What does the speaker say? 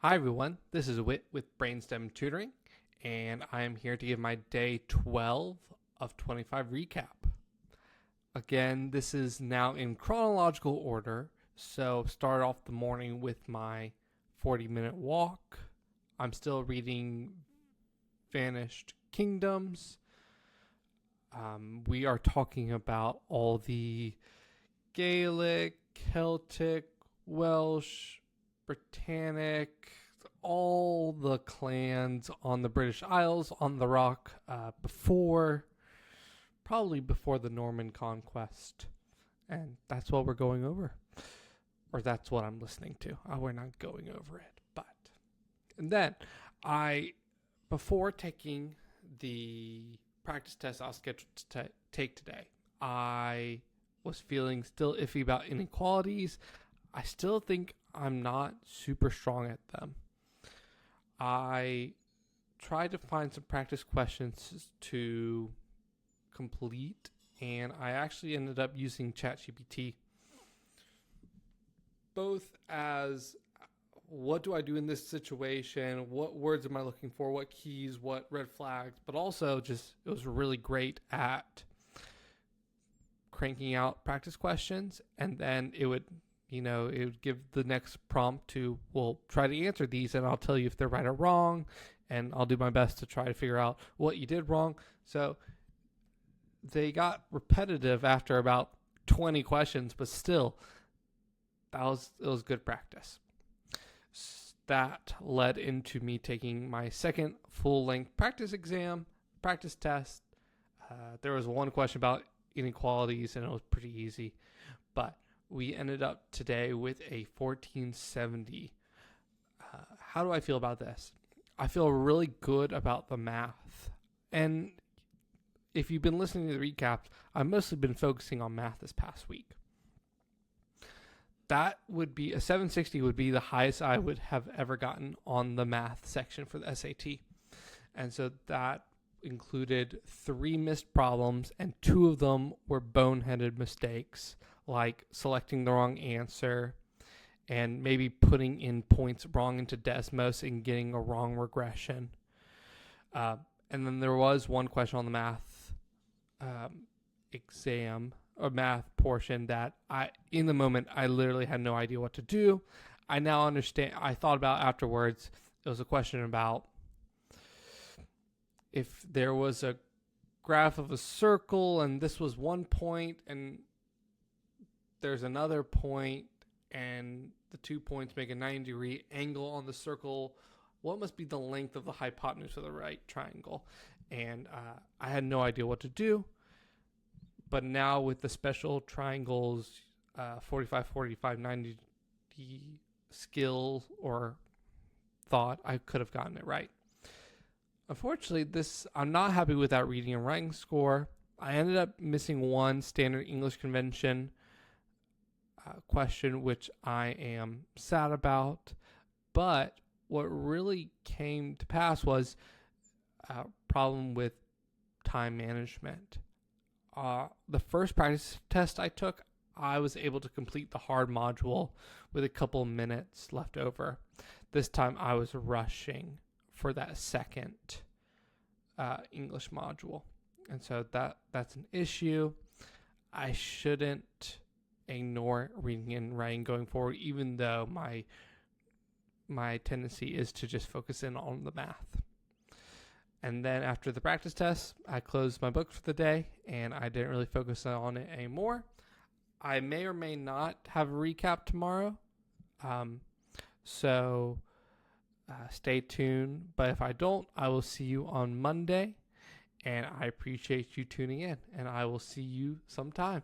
Hi everyone, this is Whit with Brainstem Tutoring, and I am here to give my day 12 of 25 recap. Again, this is now in chronological order, so start off the morning with my 40-minute walk. I'm still reading Vanished Kingdoms. We are talking about all the Gaelic, Celtic, Welsh, Britannic, all the clans on the British Isles on the rock probably before the Norman conquest. And that's what we're going over. Or that's what I'm listening to. We're not going over it. And then before taking the practice test I was scheduled to take today, I was feeling still iffy about inequalities. I still think I'm not super strong at them. I tried to find some practice questions to complete, and I actually ended up using ChatGPT both as what do I do in this situation, what words am I looking for, what keys, what red flags, but also just it was really great at cranking out practice questions, and then it would give the next prompt to, try to answer these and I'll tell you if they're right or wrong, and I'll do my best to try to figure out what you did wrong. So they got repetitive after about 20 questions, but still, it was good practice. That led into me taking my second full-length practice test. There was one question about inequalities, and it was pretty easy, but we ended up today with a 1470. How do I feel about this? I feel really good about the math. And if you've been listening to the recaps, I've mostly been focusing on math this past week. That would be a 760 would be the highest I would have ever gotten on the math section for the SAT. And so that included 3 missed problems, and 2 of them were boneheaded mistakes, like selecting the wrong answer and maybe putting in points wrong into Desmos and getting a wrong regression. And then there was one question on the math exam or math portion that in the moment, I literally had no idea what to do. I now understand. I thought about afterwards. It was a question about if there was a graph of a circle and this was one point and there's another point and the 2 points make a 90-degree angle on the circle, what must be the length of the hypotenuse of the right triangle? And I had no idea what to do. But now with the special triangles, 45, 45, 90 skill or thought, I could have gotten it right. Unfortunately, I'm not happy with that reading and writing score. I ended up missing one standard English convention question, which I am sad about. But what really came to pass was a problem with time management. The first practice test I took, I was able to complete the hard module with a couple minutes left over. This time I was rushing for that second English module. And so that's an issue. I shouldn't ignore reading and writing going forward, even though my tendency is to just focus in on the math. And then after the practice test, I closed my book for the day, and I didn't really focus on it anymore. I may or may not have a recap tomorrow, so stay tuned. But if I don't, I will see you on Monday, and I appreciate you tuning in, and I will see you sometime.